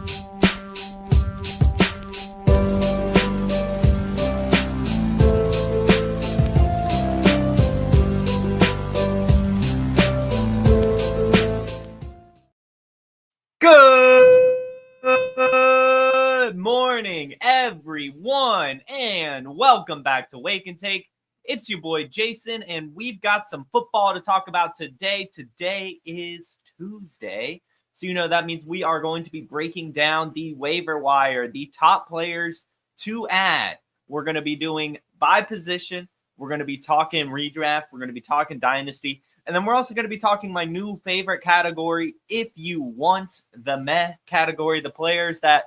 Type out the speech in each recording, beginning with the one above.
Good morning, everyone, and welcome back to Wake and Take. It's your boy Jason, and we've got some football to talk about today. Today is Tuesday, so that means we are going to be breaking down the waiver wire, the top players to add. We're going to be doing by position. We're going to be talking redraft. We're going to be talking dynasty. And then we're also going to be talking my new favorite category, if you want, the meh category, the players that,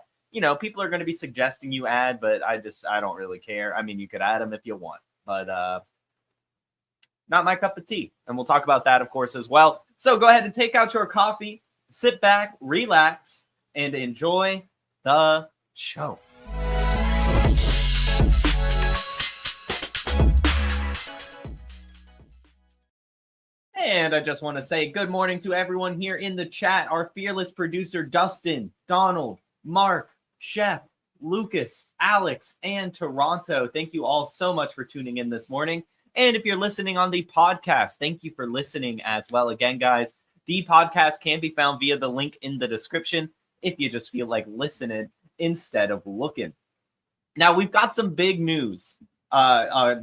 people are going to be suggesting you add, but I don't really care. I mean, you could add them if you want, but not my cup of tea. And we'll talk about that, of course, as well. So go ahead and take out your coffee, sit back, relax, and enjoy the show. And I just want to say good morning to everyone here in the chat. Our fearless producer, Dustin, Donald, Mark, Chef, Lucas, Alex, and Toronto. Thank you all so much for tuning in this morning. And if you're listening on the podcast, thank you for listening as well. Again, guys, the podcast can be found via the link in the description if you just feel like listening instead of looking. Now, we've got some big news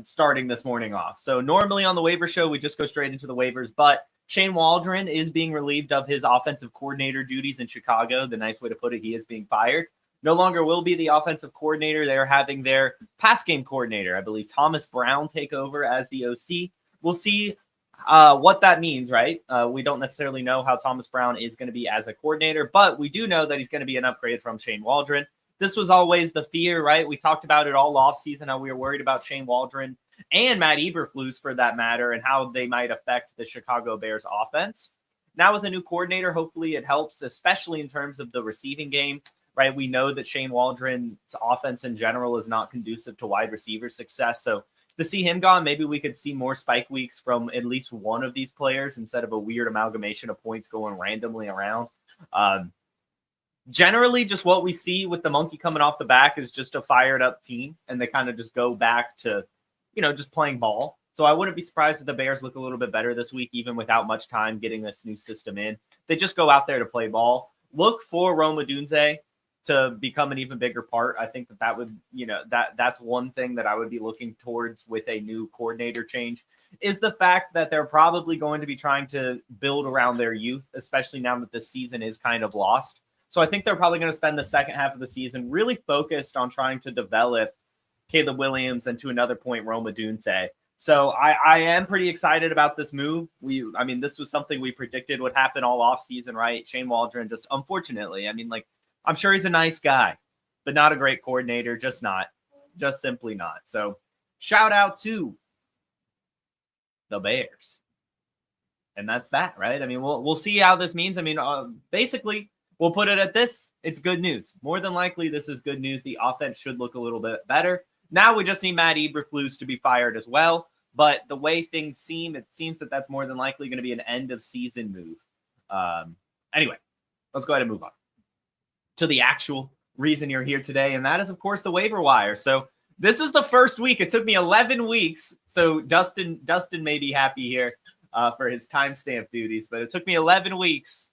starting this morning off. So normally on the waiver show, we just go straight into the waivers, but Shane Waldron is being relieved of his offensive coordinator duties in Chicago. The nice way to put it, he is being fired. No longer will be the offensive coordinator. They're having their pass game coordinator, I believe Thomas Brown, take over as the OC. We'll see what that means, right? We don't necessarily know how Thomas Brown is going to be as a coordinator, but we do know that he's going to be an upgrade from Shane Waldron. This was always the fear, right? We talked about it all offseason, how we were worried about Shane Waldron and Matt Eberflus, for that matter, and how they might affect the Chicago Bears offense. Now with a new coordinator, hopefully it helps, especially in terms of the receiving game, right? We know that Shane Waldron's offense in general is not conducive to wide receiver success. So to see him gone, maybe we could see more spike weeks from at least one of these players instead of a weird amalgamation of points going randomly around. Generally, just what we see with the monkey coming off the back is just a fired up team, and they kind of just go back to, just playing ball. So I wouldn't be surprised if the Bears look a little bit better this week, even without much time getting this new system in. They just go out there to play ball. Look for Rome Odunze to become an even bigger part. I think that would, that's one thing that I would be looking towards with a new coordinator change, is the fact that they're probably going to be trying to build around their youth, especially now that this season is kind of lost. So I think they're probably going to spend the second half of the season really focused on trying to develop Caleb Williams and, to another point, Rome Odunze. So I am pretty excited about this move. This was something we predicted would happen all offseason, right? Shane Waldron just, unfortunately, I'm sure he's a nice guy, but not a great coordinator. Just simply not. So shout out to the Bears. And that's that, right? We'll see how this means. Basically, we'll put it at this. It's good news. More than likely, this is good news. The offense should look a little bit better. Now we just need Matt Eberflus to be fired as well. But the way things seem, it seems that that's more than likely going to be an end-of-season move. Anyway, let's go ahead and move on to the actual reason you're here today, and that is, of course, the waiver wire. So this is the first week. It took me 11 weeks. So Dustin may be happy here for his timestamp duties, but it took me 11 weeks.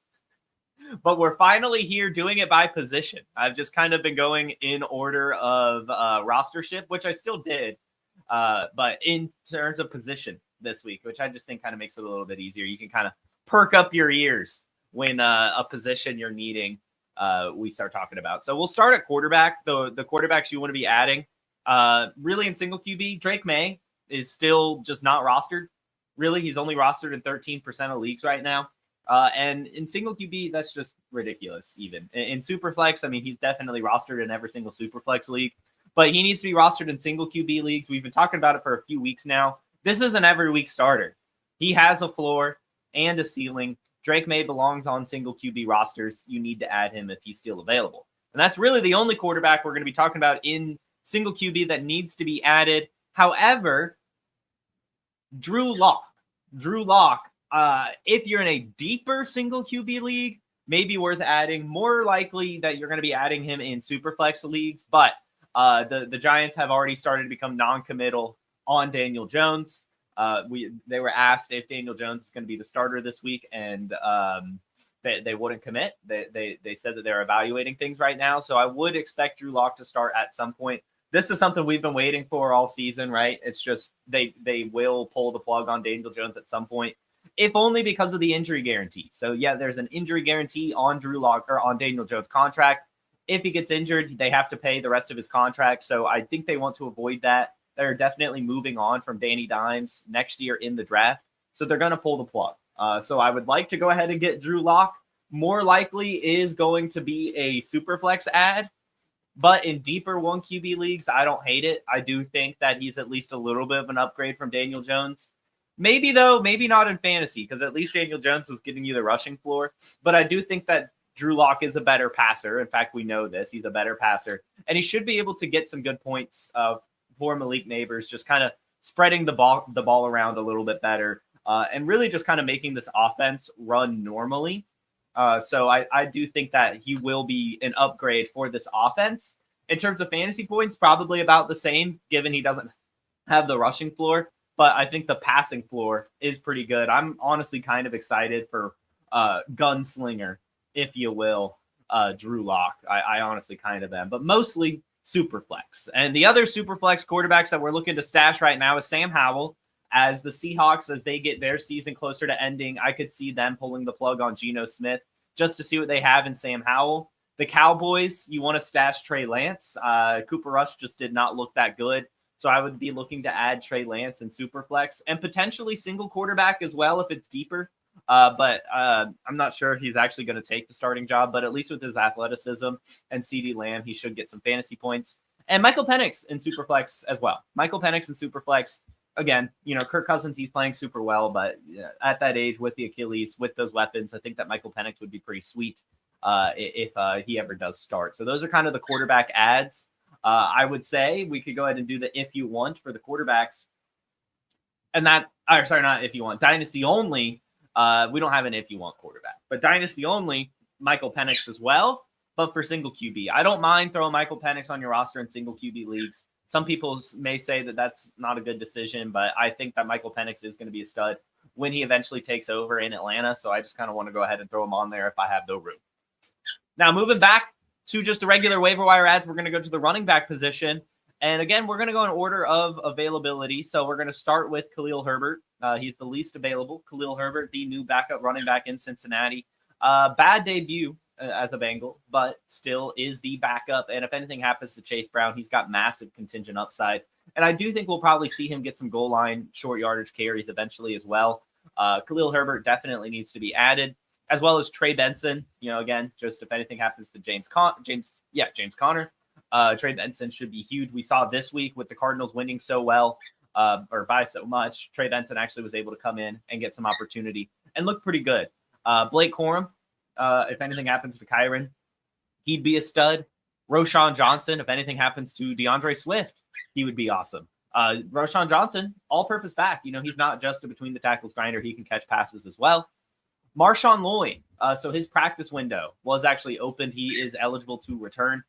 But we're finally here doing it by position. I've just kind of been going in order of rostership, which I still did, but in terms of position this week, which I just think kind of makes it a little bit easier. You can kind of perk up your ears when a position you're needing we start talking about. So we'll start at quarterback. The quarterbacks you want to be adding, really in single QB, Drake May is still just not rostered. Really, he's only rostered in 13% of leagues right now. And in single QB, that's just ridiculous. Even in Superflex, he's definitely rostered in every single Superflex league, but he needs to be rostered in single QB leagues. We've been talking about it for a few weeks now. This is an every week starter. He has a floor and a ceiling. Drake May belongs on single QB rosters. You need to add him if he's still available. And that's really the only quarterback we're going to be talking about in single QB that needs to be added. However, Drew Lock, if you're in a deeper single QB league, maybe worth adding. More likely that you're going to be adding him in Superflex leagues, but the Giants have already started to become non-committal on Daniel Jones. They were asked if Daniel Jones is going to be the starter this week, and they wouldn't commit. They said that they're evaluating things right now. So I would expect Drew Lock to start at some point. This is something we've been waiting for all season, right? It's just they will pull the plug on Daniel Jones at some point, if only because of the injury guarantee. So yeah, there's an injury guarantee on Drew Lock or on Daniel Jones' contract. If he gets injured, they have to pay the rest of his contract. So I think they want to avoid that. They're definitely moving on from Danny Dimes next year in the draft. So they're going to pull the plug. So I would like to go ahead and get Drew Lock. More likely is going to be a Superflex ad. But in deeper 1 QB leagues, I don't hate it. I do think that he's at least a little bit of an upgrade from Daniel Jones. Maybe, though, maybe not in fantasy, because at least Daniel Jones was giving you the rushing floor. But I do think that Drew Lock is a better passer. In fact, we know this. He's a better passer. And he should be able to get some good points for Malik Neighbors, just kind of spreading the ball around a little bit better, and really just kind of making this offense run normally. So I do think that he will be an upgrade for this offense. In terms of fantasy points, probably about the same, given he doesn't have the rushing floor. But I think the passing floor is pretty good. I'm honestly kind of excited for gunslinger, if you will, Drew Lock. I honestly kind of am, but mostly Superflex. And the other Superflex quarterbacks that we're looking to stash right now is Sam Howell. As the Seahawks, as they get their season closer to ending, I could see them pulling the plug on Geno Smith just to see what they have in Sam Howell. The Cowboys, you want to stash Trey Lance. Cooper Rush just did not look that good. So I would be looking to add Trey Lance and Superflex and potentially single quarterback as well if it's deeper. But I'm not sure if he's actually going to take the starting job, but at least with his athleticism and CeeDee Lamb, he should get some fantasy points. And Michael Penix in Superflex as well. Michael Penix in Superflex. Again, Kirk Cousins, he's playing super well, but at that age with the Achilles, with those weapons, I think that Michael Penix would be pretty sweet if he ever does start. So those are kind of the quarterback ads. I would say we could go ahead and do the if you want for the quarterbacks. And not if you want. Dynasty only, we don't have an if you want quarterback. But Dynasty only, Michael Penix as well, but for single QB. I don't mind throwing Michael Penix on your roster in single QB leagues. Some people may say that that's not a good decision, but I think that Michael Penix is going to be a stud when he eventually takes over in Atlanta. So I just kind of want to go ahead and throw him on there if I have no room. Now, moving back to just the regular waiver wire ads, we're going to go to the running back position. And again, we're going to go in order of availability. So we're going to start with Khalil Herbert. He's the least available. Khalil Herbert, the new backup running back in Cincinnati. Bad debut as a Bengal, but still is the backup. And if anything happens to Chase Brown, he's got massive contingent upside. And I do think we'll probably see him get some goal line short yardage carries eventually as well. Khalil Herbert definitely needs to be added, as well as Trey Benson. Again, just if anything happens to James Conner, Trey Benson should be huge. We saw this week with the Cardinals winning so well, or by so much, Trey Benson actually was able to come in and get some opportunity and look pretty good. Blake Corum, if anything happens to Kyron, he'd be a stud. Roschon Johnson, if anything happens to DeAndre Swift, he would be awesome. Roschon Johnson, all-purpose back. He's not just a between-the-tackles grinder. He can catch passes as well. Marshawn Lloyd, so his practice window was actually opened. He is eligible to return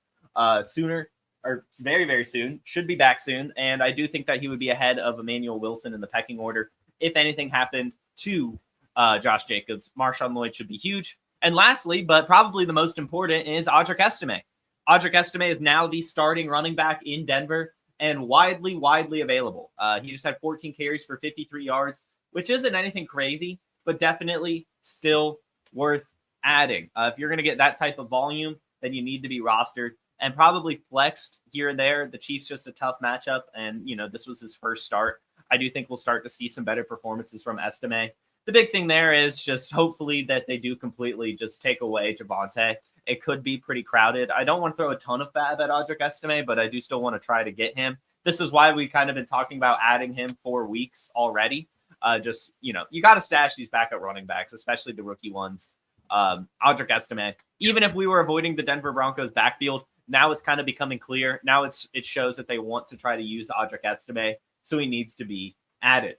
sooner, or very, very soon. Should be back soon. And I do think that he would be ahead of Emmanuel Wilson in the pecking order. If anything happened to Josh Jacobs, Marshawn Lloyd should be huge. And lastly, but probably the most important, is Audric Estime. Audric Estime is now the starting running back in Denver and widely available. He just had 14 carries for 53 yards, which isn't anything crazy, but definitely still worth adding. If you're going to get that type of volume, then you need to be rostered and probably flexed here and there. The Chiefs just a tough matchup, and this was his first start. I do think we'll start to see some better performances from Estime. The big thing there is just hopefully that they do completely just take away Javonte. It could be pretty crowded. I don't want to throw a ton of fab at Audric Estime, but I do still want to try to get him. This is why we kind of been talking about adding him for weeks already. You got to stash these backup running backs, especially the rookie ones. Audric Estime, even if we were avoiding the Denver Broncos backfield, now it's kind of becoming clear. Now it shows that they want to try to use Audric Estime, so he needs to be added.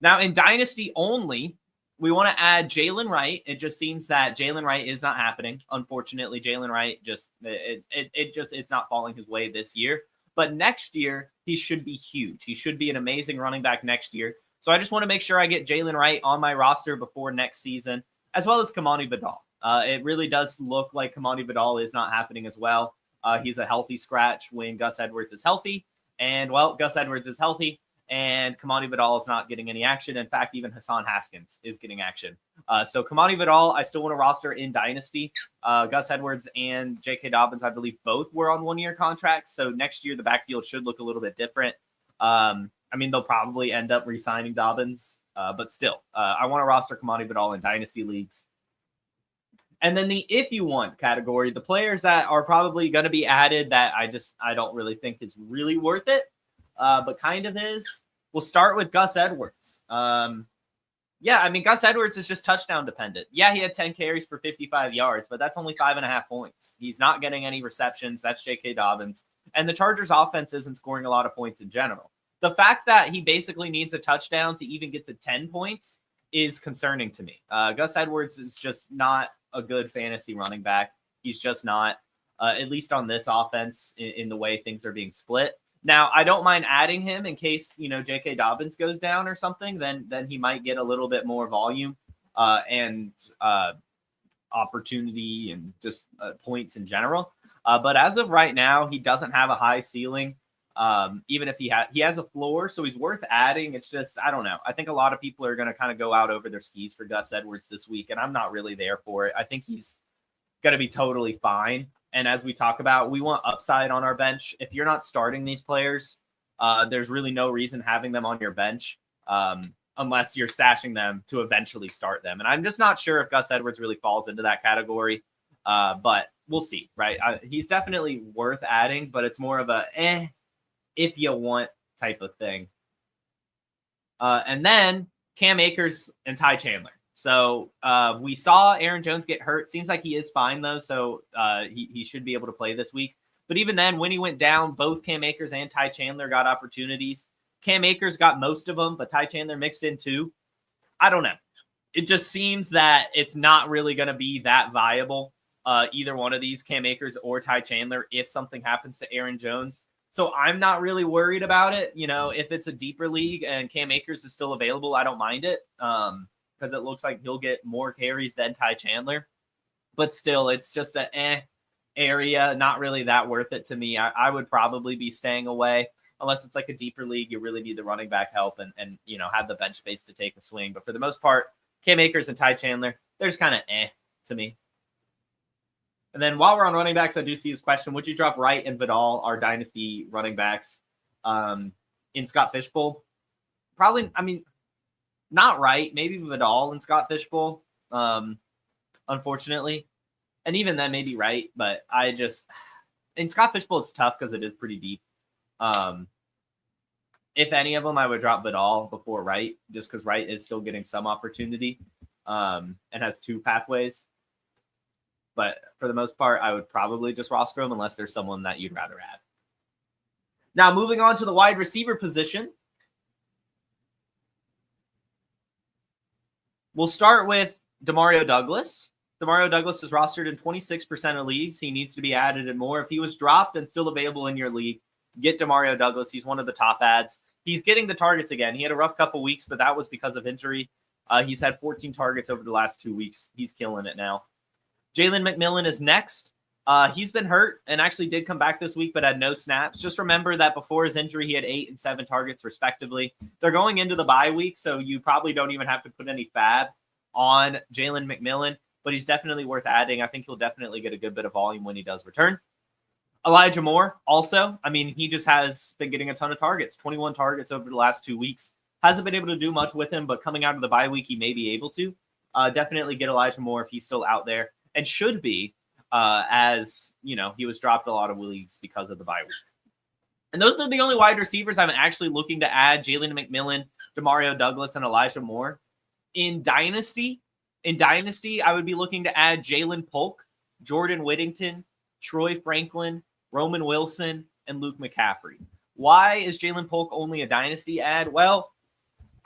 Now, in Dynasty only, we want to add Jalen Wright. It just seems that Jalen Wright is not happening. Unfortunately, Jalen Wright it's not falling his way this year. But next year, he should be huge. He should be an amazing running back next year. So I just want to make sure I get Jalen Wright on my roster before next season, as well as Kamani Vidal. It really does look like Kamani Vidal is not happening as well. He's a healthy scratch when Gus Edwards is healthy. And, well, Gus Edwards is healthy, and Kamani Vidal is not getting any action. In fact, even Hassan Haskins is getting action. So Kamani Vidal, I still want to roster in Dynasty. Gus Edwards and J.K. Dobbins, I believe, both were on one-year contracts. So next year, the backfield should look a little bit different. I mean, they'll probably end up re-signing Dobbins, but still, I want to roster Kamani Vidal in Dynasty leagues. And then the if you want category, the players that are probably going to be added that I don't really think is really worth it, but kind of is. We'll start with Gus Edwards. Yeah, I mean, Gus Edwards is just touchdown dependent. Yeah, he had 10 carries for 55 yards, but that's only 5.5 points. He's not getting any receptions. That's J.K. Dobbins. And the Chargers offense isn't scoring a lot of points in general. The fact that he basically needs a touchdown to even get to 10 points is concerning to me. Gus Edwards is just not a good fantasy running back. He's just not, at least on this offense, in the way things are being split. Now, I don't mind adding him in case, J.K. Dobbins goes down or something. Then he might get a little bit more volume and opportunity and just points in general. But as of right now, he doesn't have a high ceiling. Even if he has a floor, so he's worth adding. It's just, I don't know. I think a lot of people are going to kind of go out over their skis for Gus Edwards this week, and I'm not really there for it. I think he's going to be totally fine. And as we talk about, we want upside on our bench. If you're not starting these players, there's really no reason having them on your bench unless you're stashing them to eventually start them. And I'm just not sure if Gus Edwards really falls into that category, but we'll see, right? He's definitely worth adding, but it's more of a if you want type of thing. And then Cam Akers and Ty Chandler. So we saw Aaron Jones get hurt. Seems like he is fine, though, so he should be able to play this week. But even then, when he went down, both Cam Akers and Ty Chandler got opportunities. Cam Akers got most of them, but Ty Chandler mixed in too. I don't know. It just seems that it's not really going to be that viable, either one of these, Cam Akers or Ty Chandler, if something happens to Aaron Jones. So I'm not really worried about it. If it's a deeper league and Cam Akers is still available, I don't mind it because it looks like he'll get more carries than Ty Chandler. But still, it's just a area, not really that worth it to me. I would probably be staying away unless it's like a deeper league. You really need the running back help and have the bench space to take a swing. But for the most part, Cam Akers and Ty Chandler, they're just kind of to me. And then while we're on running backs, I do see his question. Would you drop Wright and Vidal, our dynasty running backs, in Scott Fishbowl? Probably, not Wright. Maybe Vidal and Scott Fishbowl, unfortunately. And even then, maybe Wright. But in Scott Fishbowl, it's tough because it is pretty deep. If any of them, I would drop Vidal before Wright, just because Wright is still getting some opportunity and has two pathways. But for the most part, I would probably just roster him unless there's someone that you'd rather add. Now, moving on to the wide receiver position. We'll start with Demario Douglas. Demario Douglas is rostered in 26% of leagues. He needs to be added in more. If he was dropped and still available in your league, get Demario Douglas. He's one of the top ads. He's getting the targets again. He had a rough couple weeks, but that was because of injury. He's had 14 targets over the last 2 weeks. He's killing it now. Jalen McMillan is next. He's been hurt and actually did come back this week, but had no snaps. Just remember that before his injury, he had 8 and 7 targets, respectively. They're going into the bye week, so you probably don't even have to put any fab on Jalen McMillan, but he's definitely worth adding. I think he'll definitely get a good bit of volume when he does return. Elijah Moore, also. He just has been getting a ton of targets, 21 targets over the last 2 weeks. Hasn't been able to do much with him, but coming out of the bye week, he may be able to. Definitely get Elijah Moore if he's still out there. And should be, as he was dropped a lot of leagues because of the bye week. And those are the only wide receivers I'm actually looking to add: Jalen McMillan, Demario Douglas, and Elijah Moore. In Dynasty, I would be looking to add Jalen Polk, Jordan Whittington, Troy Franklin, Roman Wilson, and Luke McCaffrey. Why is Jalen Polk only a Dynasty ad? Well,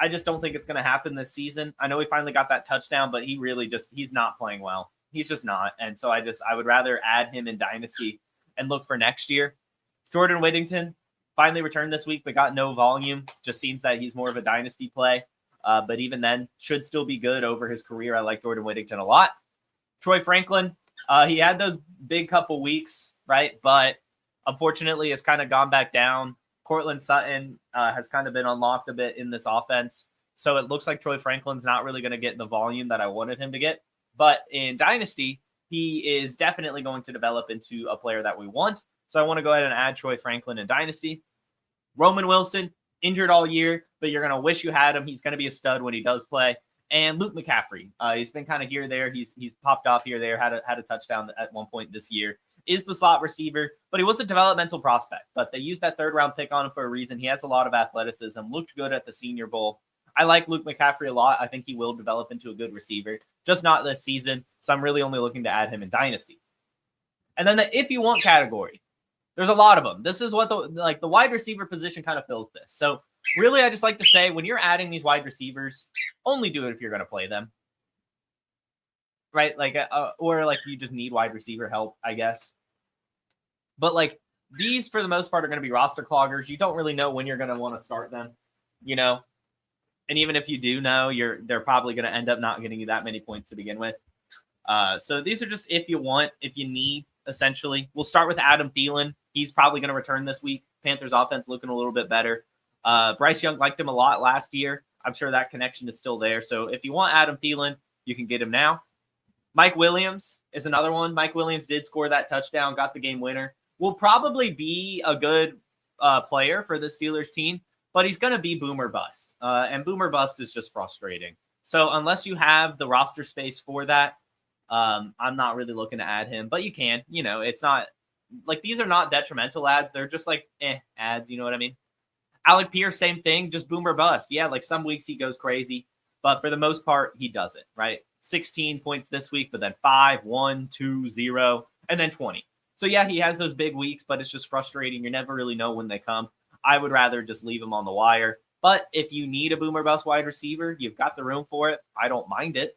I just don't think it's going to happen this season. I know he finally got that touchdown, but he's not playing well. He's just not. And so I would rather add him in Dynasty and look for next year. Jordan Whittington finally returned this week, but got no volume. Just seems that he's more of a Dynasty play. But even then, should still be good over his career. I like Jordan Whittington a lot. Troy Franklin, he had those big couple weeks, right? But unfortunately, has kind of gone back down. Cortland Sutton has kind of been unlocked a bit in this offense. So it looks like Troy Franklin's not really going to get the volume that I wanted him to get. But in Dynasty, he is definitely going to develop into a player that we want. So I want to go ahead and add Troy Franklin in Dynasty. Roman Wilson, injured all year, but you're going to wish you had him. He's going to be a stud when he does play. And Luke McCaffrey, he's been kind of here, there. He's popped off here, there, had a touchdown at one point this year. Is the slot receiver, but he was a developmental prospect. But they used that third-round pick on him for a reason. He has a lot of athleticism, looked good at the Senior Bowl. I like Luke McCaffrey a lot. I think he will develop into a good receiver, just not this season. So I'm really only looking to add him in Dynasty. And then the if you want category, there's a lot of them. This is what the wide receiver position kind of fills this. So really, I just like to say when you're adding these wide receivers, only do it if you're going to play them. Right? Or you just need wide receiver help, I guess. But these, for the most part, are going to be roster cloggers. You don't really know when you're going to want to start them, And even if you do know, they're probably going to end up not getting you that many points to begin with. So these are just if you want, if you need, essentially. We'll start with Adam Thielen. He's probably going to return this week. Panthers offense looking a little bit better. Bryce Young liked him a lot last year. I'm sure that connection is still there. So if you want Adam Thielen, you can get him now. Mike Williams is another one. Mike Williams did score that touchdown, got the game winner. Will probably be a good player for the Steelers team, but he's going to be boomer bust. And boomer bust is just frustrating. So unless you have the roster space for that, I'm not really looking to add him, but you can. It's not these are not detrimental ads. They're just ads. You know what I mean? Alec Pierce, same thing, just boomer bust. Yeah, some weeks he goes crazy, but for the most part, he does it, right? 16 points this week, but then 5, 1, 2, 0, and then 20. So yeah, he has those big weeks, but it's just frustrating. You never really know when they come. I would rather just leave him on the wire. But if you need a boomer bust wide receiver, you've got the room for it. I don't mind it.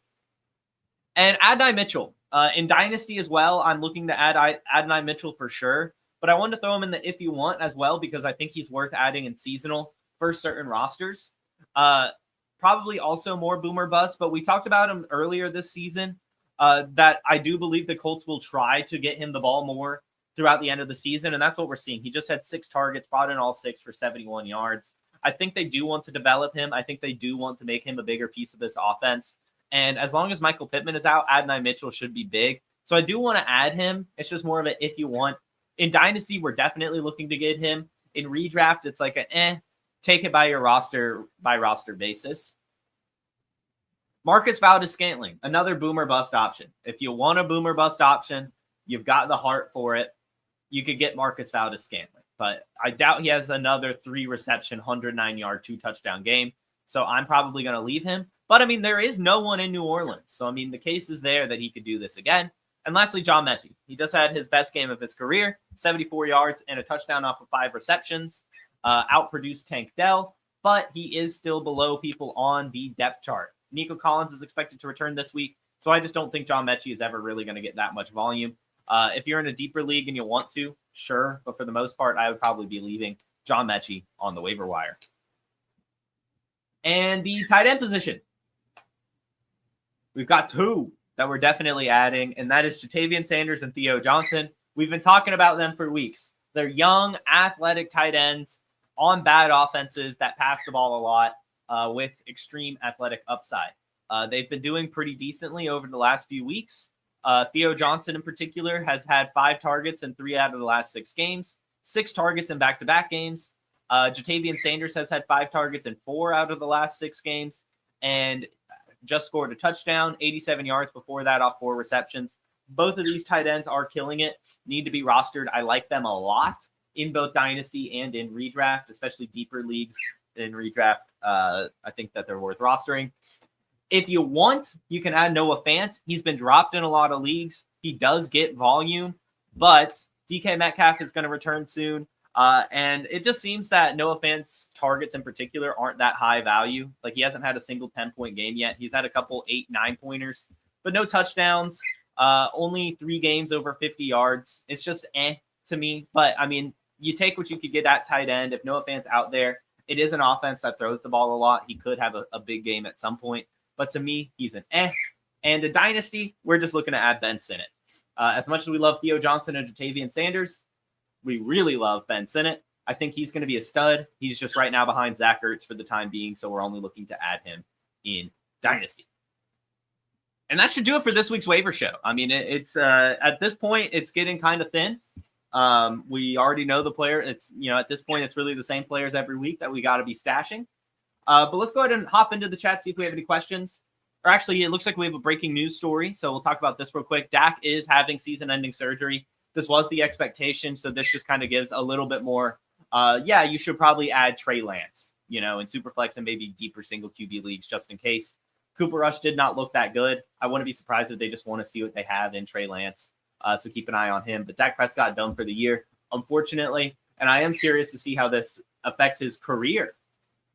And Adonai Mitchell. In Dynasty as well, I'm looking to add Adonai Mitchell for sure. But I wanted to throw him in the if you want as well, because I think he's worth adding in seasonal for certain rosters. Probably also more boomer bust, but we talked about him earlier this season. That I do believe the Colts will try to get him the ball more throughout the end of the season, and that's what we're seeing. He just had 6 targets, brought in all 6 for 71 yards. I think they do want to develop him. I think they do want to make him a bigger piece of this offense. And as long as Michael Pittman is out, Adonai Mitchell should be big. So I do want to add him. It's just more of a if you want. In Dynasty, we're definitely looking to get him. In redraft, it's take it by your roster basis. Marcus Valdes-Scantling, another boomer bust option. If you want a boomer bust option, you've got the heart for it. You could get Marcus Valdes-Scantling, but I doubt he has another 3-reception, 109-yard, 2-touchdown game. So I'm probably going to leave him. But there is no one in New Orleans. So the case is there that he could do this again. And lastly, John Mechie. He just had his best game of his career, 74 yards and a touchdown off of 5 receptions. Outproduced Tank Dell, but he is still below people on the depth chart. Nico Collins is expected to return this week, so I just don't think John Mechie is ever really going to get that much volume. If you're in a deeper league and you want to, sure, but for the most part, I would probably be leaving John Mechie on the waiver wire. And the tight end position. We've got 2 that we're definitely adding, and that is Jatavian Sanders and Theo Johnson. We've been talking about them for weeks. They're young, athletic tight ends on bad offenses that pass the ball a lot with extreme athletic upside. They've been doing pretty decently over the last few weeks. Theo Johnson in particular has had 5 targets in 3 out of the last 6 games, 6 targets in back-to-back games. Jatavian Sanders has had 5 targets in 4 out of the last 6 games and just scored a touchdown, 87 yards before that off 4 receptions. Both of these tight ends are killing it, need to be rostered. I like them a lot in both Dynasty and in redraft, especially deeper leagues in redraft. I think that they're worth rostering. If you want, you can add Noah Fant. He's been dropped in a lot of leagues. He does get volume, but DK Metcalf is going to return soon. And it just seems that Noah Fant's targets in particular aren't that high value. Like, he hasn't had a single 10-point game yet. He's had a couple 8, 9-pointers, but no touchdowns. Only 3 games over 50 yards. It's just to me. But, I mean, you take what you could get at tight end. If Noah Fant's out there, it is an offense that throws the ball a lot. He could have a big game at some point. But to me, he's an And a dynasty, we're just looking to add Ben Sinnott. As much as we love Theo Johnson and Jatavian Sanders, we really love Ben Sinnott. I think he's going to be a stud. He's just right now behind Zach Ertz for the time being, so we're only looking to add him in Dynasty. And that should do it for this week's waiver show. I mean, it's at this point, it's getting kind of thin. We already know the player. It's, at this point, it's really the same players every week that we got to be stashing. But let's go ahead and hop into the chat, see if we have any questions. Or actually, it looks like we have a breaking news story, so we'll talk about this real quick. Dak is having season-ending surgery. This was the expectation, so this just kind of gives a little bit more, you should probably add Trey Lance, in Superflex and maybe deeper single QB leagues just in case. Cooper Rush did not look that good. I wouldn't be surprised if they just want to see what they have in Trey Lance, so keep an eye on him. But Dak Prescott done for the year, unfortunately, and I am curious to see how this affects his career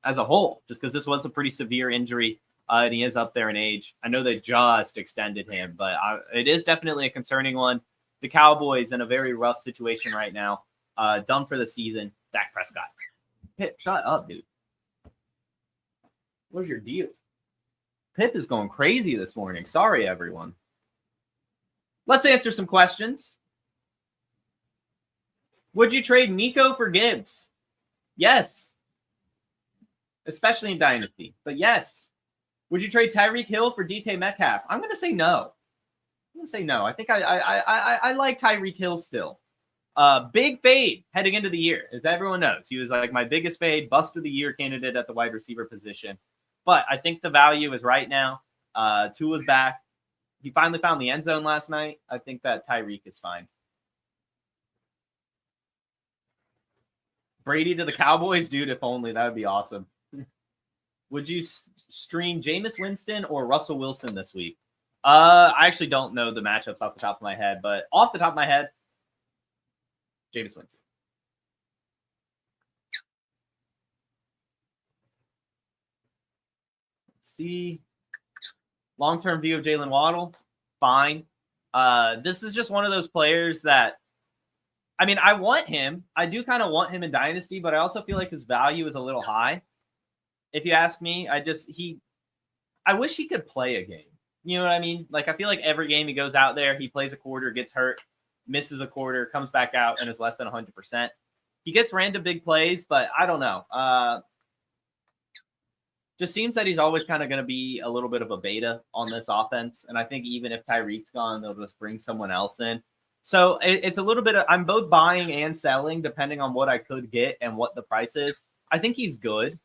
as a whole, just because this was a pretty severe injury, and he is up there in age. I know they just extended him, but it is definitely a concerning one. The Cowboys in a very rough situation right now. Done for the season. Dak Prescott. Pip, shut up, dude. What's your deal? Pip is going crazy this morning. Sorry, everyone. Let's answer some questions. Would you trade Nico for Gibbs? Yes. Especially in Dynasty. But yes. Would you trade Tyreek Hill for DK Metcalf? I'm going to say no. I think I like Tyreek Hill still. Big fade heading into the year, as everyone knows. He was like my biggest fade, bust of the year candidate at the wide receiver position. But I think the value is right now. Tua's back. He finally found the end zone last night. I think that Tyreek is fine. Brady to the Cowboys? Dude, if only. That would be awesome. Would you stream Jameis Winston or Russell Wilson this week? I actually don't know the matchups off the top of my head, but off the top of my head, Jameis Winston. Let's see. Long-term view of Jalen Waddle, fine. This is just one of those players that, I mean, I want him. I do kind of want him in Dynasty, but I also feel like his value is a little high. If you ask me, I wish he could play a game. You know what I mean? Like, I feel like every game he goes out there, he plays a quarter, gets hurt, misses a quarter, comes back out, and is less than 100%. He gets random big plays, but I don't know. Just seems that he's always kind of going to be a little bit of a beta on this offense. And I think even if Tyreek's gone, they'll just bring someone else in. So it's a little bit of, I'm both buying and selling depending on what I could get and what the price is. I think he's good.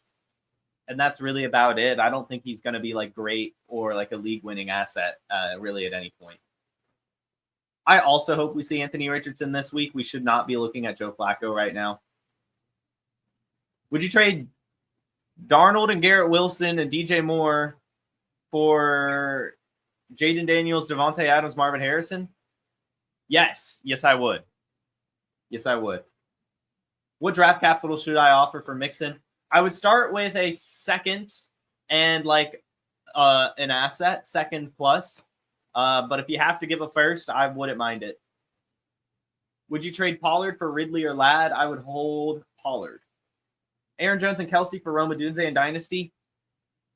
And that's really about it. I don't think he's going to be like great or like a league-winning asset really at any point. I also hope we see Anthony Richardson this week. We should not be looking at Joe Flacco right now. Would you trade Darnold and Garrett Wilson and DJ Moore for Jaden Daniels, Devontae Adams, Marvin Harrison? Yes. Yes, I would. What draft capital should I offer for Mixon? I would start with a second and like an asset, second plus. But if you have to give a first, I wouldn't mind it. Would you trade Pollard for Ridley or Ladd? I would hold Pollard. Aaron Jones and Kelsey for Rome Odunze in Dynasty?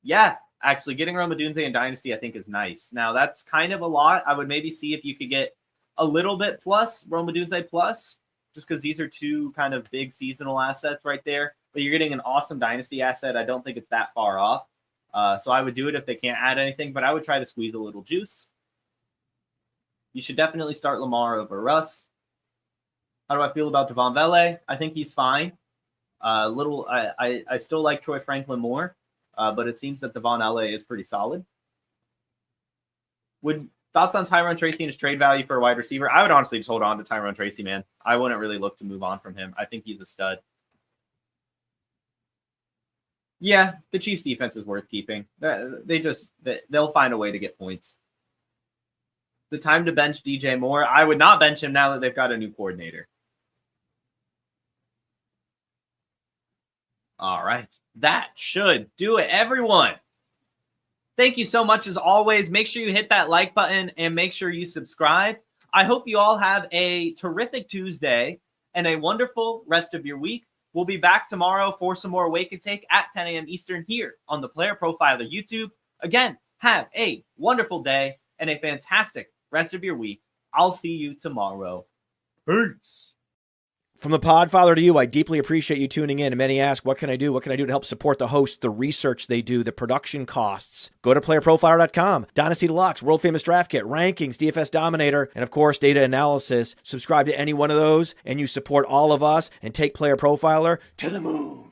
Yeah, actually, getting Rome Odunze in Dynasty I think is nice. Now, that's kind of a lot. I would maybe see if you could get a little bit plus, Rome Odunze plus, just because these are two kind of big seasonal assets right there. But you're getting an awesome Dynasty asset. I don't think it's that far off. So I would do it if they can't add anything, but I would try to squeeze a little juice. You should definitely start Lamar over Russ. How do I feel about Devon Vele? I think he's fine. I still like Troy Franklin more, but it seems that Devon LA is pretty solid. Thoughts on Tyrone Tracy and his trade value for a wide receiver? I would honestly just hold on to Tyrone Tracy, man. I wouldn't really look to move on from him. I think he's a stud. Yeah, the Chiefs defense is worth keeping. They'll find a way to get points. The time to bench DJ Moore. I would not bench him now that they've got a new coordinator. All right. That should do it, everyone. Thank you so much as always. Make sure you hit that like button and make sure you subscribe. I hope you all have a terrific Tuesday and a wonderful rest of your week. We'll be back tomorrow for some more Wake and Take at 10 a.m. Eastern here on the Player Profiler YouTube. Again, have a wonderful day and a fantastic rest of your week. I'll see you tomorrow. Peace. From the Podfather to you, I deeply appreciate you tuning in. And many ask, what can I do? What can I do to help support the hosts, the research they do, the production costs? Go to playerprofiler.com, Dynasty Deluxe, World Famous Draft Kit, Rankings, DFS Dominator, and of course, data analysis. Subscribe to any one of those, and you support all of us and take Player Profiler to the moon.